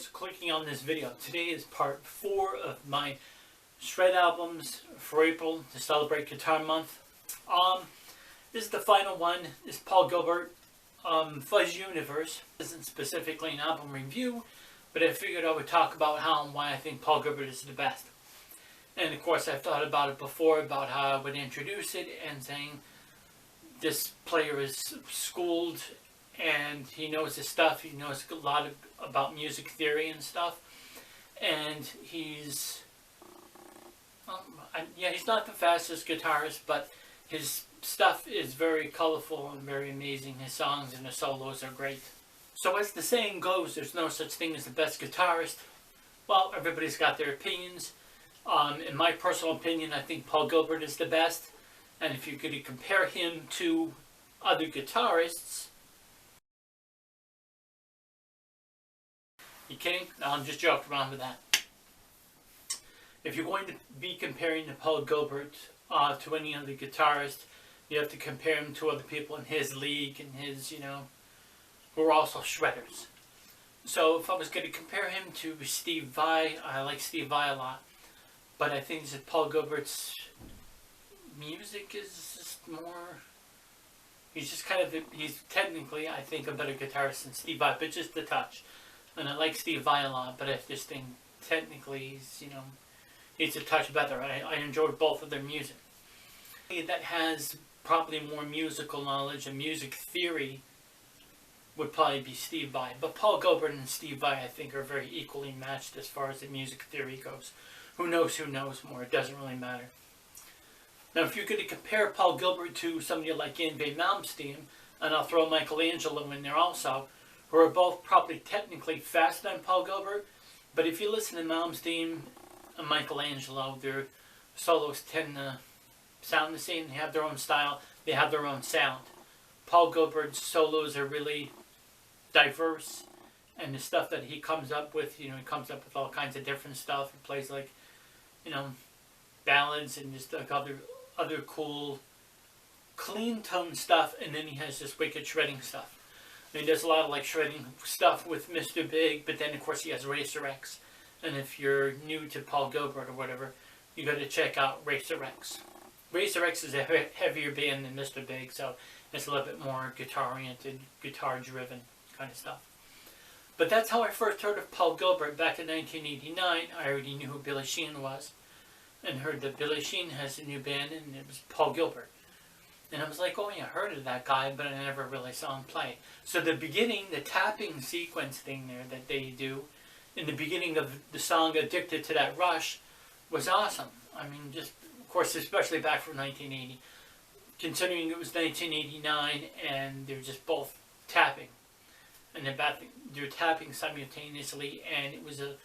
for clicking on this video. Today is part 4 of my shred albums for April to celebrate Guitar Month. This is the final one. This is Paul Gilbert, Fuzz Universe. This isn't specifically an album review, but I figured I would talk about how and why I think Paul Gilbert is the best. And of course I've thought about it before, about how I would introduce it and saying this player is schooled and he knows his stuff. He knows a lot about music theory and stuff. And he's, he's not the fastest guitarist, but his stuff is very colorful and very amazing. His songs and his solos are great. So as the saying goes, there's no such thing as the best guitarist. Well, everybody's got their opinions. In my personal opinion, I think Paul Gilbert is the best. And if you could compare him to other guitarists, you kidding? No, I'm just joking around with that. If you're going to be comparing to Paul Gilbert to any other guitarist, you have to compare him to other people in his league and his, who are also shredders. So if I was going to compare him to Steve Vai, I like Steve Vai a lot. But I think that Paul Gilbert's music is just more, he's just kind of, he's technically, I think, a better guitarist than Steve Vai, but just a touch. And I like Steve Vai a lot, but I just think technically he's, he's a touch better. I enjoy both of their music. That has probably more musical knowledge and music theory would probably be Steve Vai. But Paul Gilbert and Steve Vai, I think, are very equally matched as far as the music theory goes. Who knows more? It doesn't really matter. Now, if you're going to compare Paul Gilbert to somebody like Yngwie Malmsteen, and I'll throw Michelangelo in there also, who are both probably technically faster than Paul Gilbert, but if you listen to Malmsteen and Michelangelo, their solos tend to sound the same. They have their own style. They have their own sound. Paul Gilbert's solos are really diverse, and the stuff that he comes up with, he comes up with all kinds of different stuff. He plays like, ballads and just like other cool, clean tone stuff, and then he has this wicked shredding stuff. And he does a lot of like shredding stuff with Mr. Big, but then of course he has Racer X. And if you're new to Paul Gilbert or whatever, you got to check out Racer X. Racer X is a heavier band than Mr. Big, so it's a little bit more guitar-oriented, guitar-driven kind of stuff. But that's how I first heard of Paul Gilbert back in 1989. I already knew who Billy Sheehan was, and heard that Billy Sheehan has a new band, and it was Paul Gilbert. And I was like, oh yeah, I heard of that guy, but I never really saw him play. So the beginning, the tapping sequence thing there that they do, in the beginning of the song Addicted to That Rush, was awesome. I mean, just, of course, especially back from 1980. Considering it was 1989, and they're just both tapping. And they're tapping simultaneously, and it was a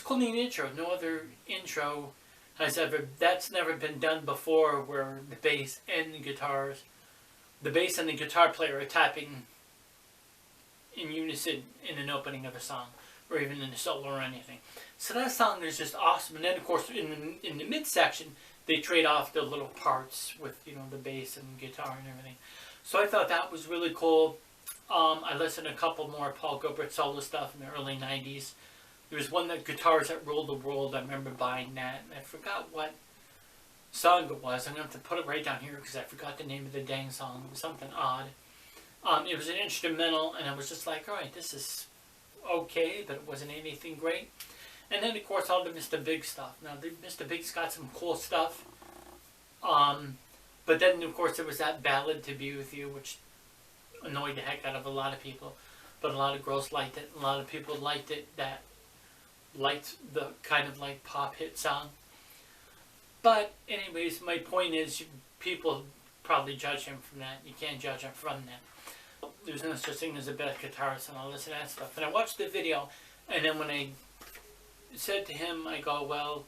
clean intro. No other intro that's never been done before, where the bass and the bass and the guitar player are tapping in unison in an opening of a song, or even in a solo or anything. So that song is just awesome. And then of course in the midsection they trade off the little parts with the bass and guitar and everything. So I thought that was really cool. I listened to a couple more Paul Gilbert solo stuff in the early 90s. There was one that Guitars That Ruled the World. I remember buying that, and I forgot what song it was. I'm going to have to put it right down here because I forgot the name of the dang song. It was something odd. It was an instrumental, and I was just like, alright, this is okay, but it wasn't anything great. And then, of course, all the Mr. Big stuff. Now, Mr. Big's got some cool stuff. But then, of course, there was that ballad, To Be With You, which annoyed the heck out of a lot of people. But a lot of girls liked it. A lot of people liked it liked the kind of like pop hit song. But anyways, my point is, people probably judge him from that. You can't judge him from that. There's no such thing as a best guitarist and all this and that stuff. And I watched the video, and then when I said to him, I go, well,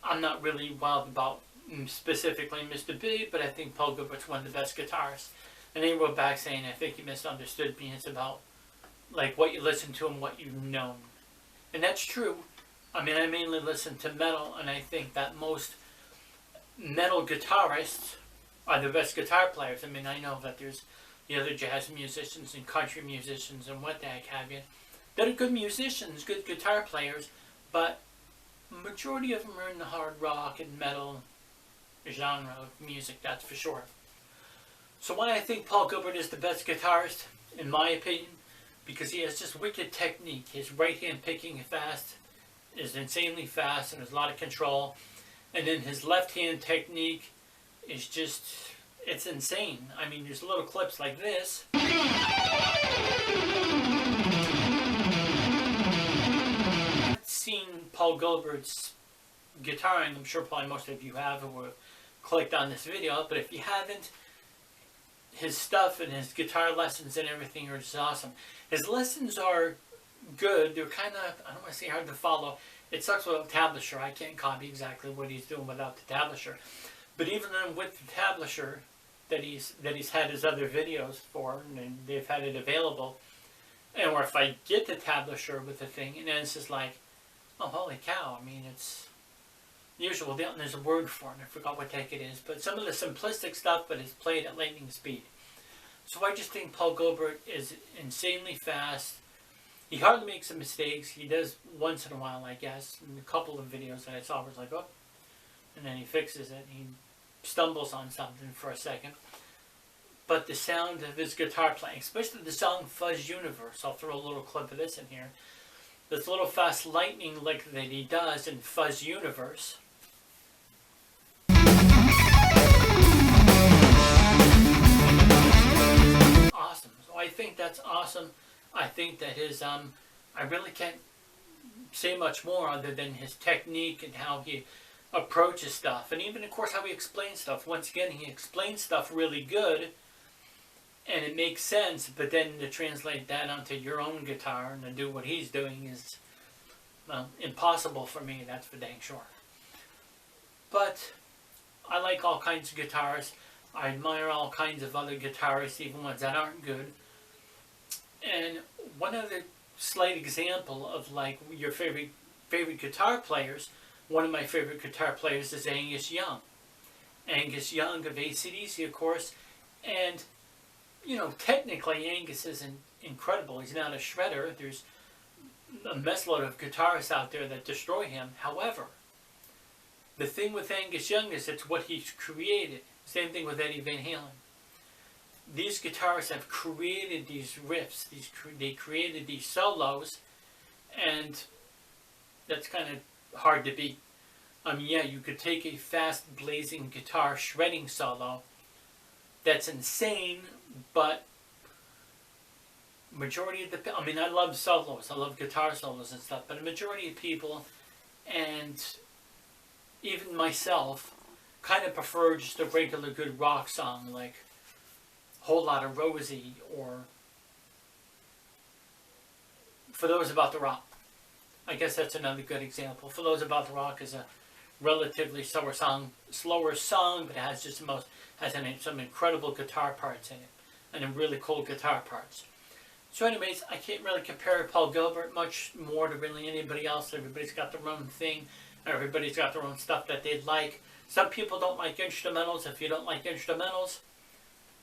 I'm not really wild about specifically Mr. Big, but I think Paul Gilbert's one of the best guitarists. And he wrote back saying, I think you misunderstood me. It's about like what you listen to and what you've known. And that's true. I mean, I mainly listen to metal, and I think that most metal guitarists are the best guitar players. I mean, I know that there's the other jazz musicians and country musicians and what the heck have you. that are good musicians, good guitar players, but majority of them are in the hard rock and metal genre of music, that's for sure. So why I think Paul Gilbert is the best guitarist, in my opinion, because he has just wicked technique. His right hand picking fast is insanely fast and there's a lot of control. And then his left hand technique is just, it's insane. I mean, there's little clips like this. I've seen Paul Gilbert's guitaring. I'm sure probably most of you have who have clicked on this video, but if you haven't, his stuff and his guitar lessons and everything are just awesome. His lessons are good. They're kind of, I don't want to say hard to follow. It sucks without tablature. I can't copy exactly what he's doing without the tablature. But even then with the tablature that he's had his other videos for, and they've had it available, and or if I get the tablature with the thing, and then it's just like, oh, holy cow. I mean, it's usual. There's a word for it. I forgot what take it is. But some of the simplistic stuff, but it's played at lightning speed. So I just think Paul Gilbert is insanely fast. He hardly makes some mistakes. He does once in a while, I guess. In a couple of videos that I saw was like, oh, and then he fixes it. He stumbles on something for a second. But the sound of his guitar playing, especially the song Fuzz Universe, I'll throw a little clip of this in here. This little fast lightning lick that he does in Fuzz Universe. Awesome. So I think that's awesome. I think that his, I really can't say much more other than his technique and how he approaches stuff. And even, of course, how he explains stuff. Once again, he explains stuff really good. And it makes sense. But then to translate that onto your own guitar and to do what he's doing is, well, impossible for me. That's for dang sure. But I like all kinds of guitars. I admire all kinds of other guitarists, even ones that aren't good. And one other slight example of like your favorite guitar players, one of my favorite guitar players is Angus Young. Angus Young of AC/DC, of course. And, you know, technically Angus isn't incredible. He's not a shredder. There's a mess load of guitarists out there that destroy him. However, the thing with Angus Young is it's what he's created. Same thing with Eddie Van Halen. These guitarists have created these riffs. They created these solos, and that's kind of hard to beat. I mean, yeah, you could take a fast, blazing guitar shredding solo. That's insane, but majority of the... I mean, I love solos. I love guitar solos and stuff, but a majority of people, and even myself, kind of prefer just a regular good rock song like Whole Lotta Rosie or For Those About the Rock. I guess that's another good example. For Those About the Rock is a relatively slower song, but it has just some incredible guitar parts in it and really cool guitar parts. So anyways, I can't really compare Paul Gilbert much more to really anybody else. Everybody's got their own thing. Everybody's got their own stuff that they like. Some people don't like instrumentals. If you don't like instrumentals,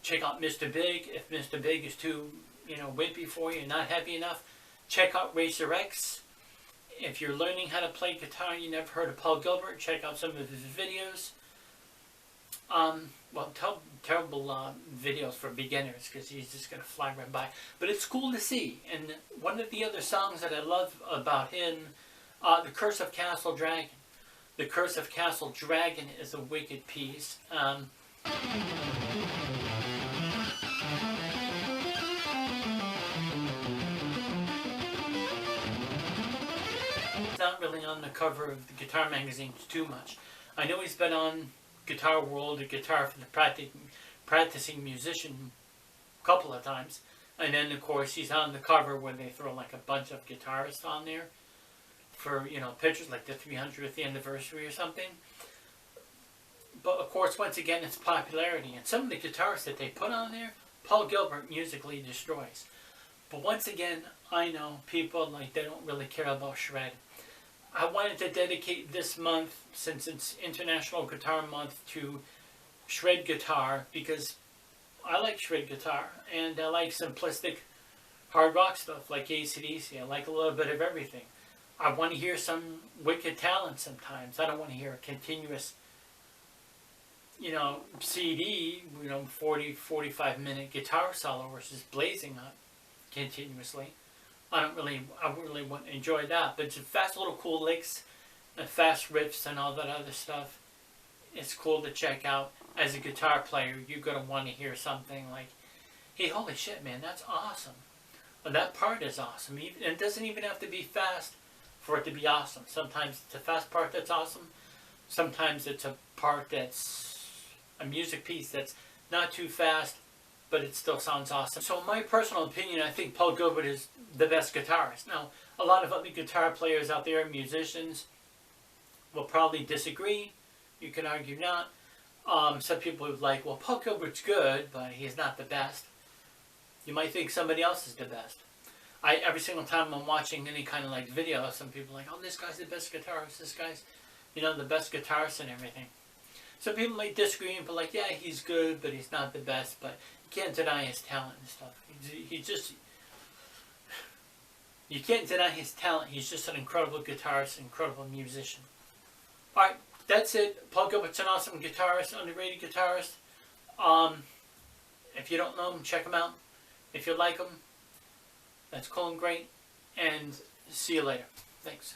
check out Mr. Big. If Mr. Big is too, wimpy for you, not heavy enough, check out Racer X. If you're learning how to play guitar and you never heard of Paul Gilbert, check out some of his videos. Terrible videos for beginners because he's just going to fly right by. But it's cool to see. And one of the other songs that I love about him, The Curse of Castle Dragon. The Curse of Castle Dragon is a wicked piece. It's not really on the cover of the guitar magazines too much. I know he's been on Guitar World or Guitar for the Practicing Musician a couple of times. And then, of course, he's on the cover where they throw like a bunch of guitarists on there for, pictures like the 300th anniversary or something. But, of course, once again, it's popularity. And some of the guitarists that they put on there, Paul Gilbert musically destroys. But once again, I know people, they don't really care about shred. I wanted to dedicate this month, since it's International Guitar Month, to shred guitar, because I like shred guitar, and I like simplistic hard rock stuff like AC/DC. I like a little bit of everything. I want to hear some wicked talent sometimes. I don't want to hear a continuous, CD, 40, 45-minute guitar solo versus blazing up continuously. I really want to enjoy that. But just fast little cool licks and fast riffs and all that other stuff, it's cool to check out. As a guitar player, you're going to want to hear something like, hey, holy shit, man, that's awesome. Well, that part is awesome. It doesn't even have to be fast for it to be awesome. Sometimes it's a fast part that's awesome. Sometimes it's a part that's a music piece that's not too fast, but it still sounds awesome. So in my personal opinion, I think Paul Gilbert is the best guitarist. Now, a lot of other guitar players out there, musicians, will probably disagree. You can argue not. Some people are like, well, Paul Gilbert's good, but he's not the best. You might think somebody else is the best. Every single time I'm watching any kind of like video, some people are like, oh, this guy's the best guitarist, this guy's, the best guitarist and everything. Some people might disagree and be like, yeah, he's good, but he's not the best, but you can't deny his talent and stuff. You can't deny his talent. He's just an incredible guitarist, incredible musician. Alright, that's it. Paul Gilbert's an awesome guitarist, underrated guitarist. If you don't know him, check him out. If you like him, that's cool and great. And see you later. Thanks.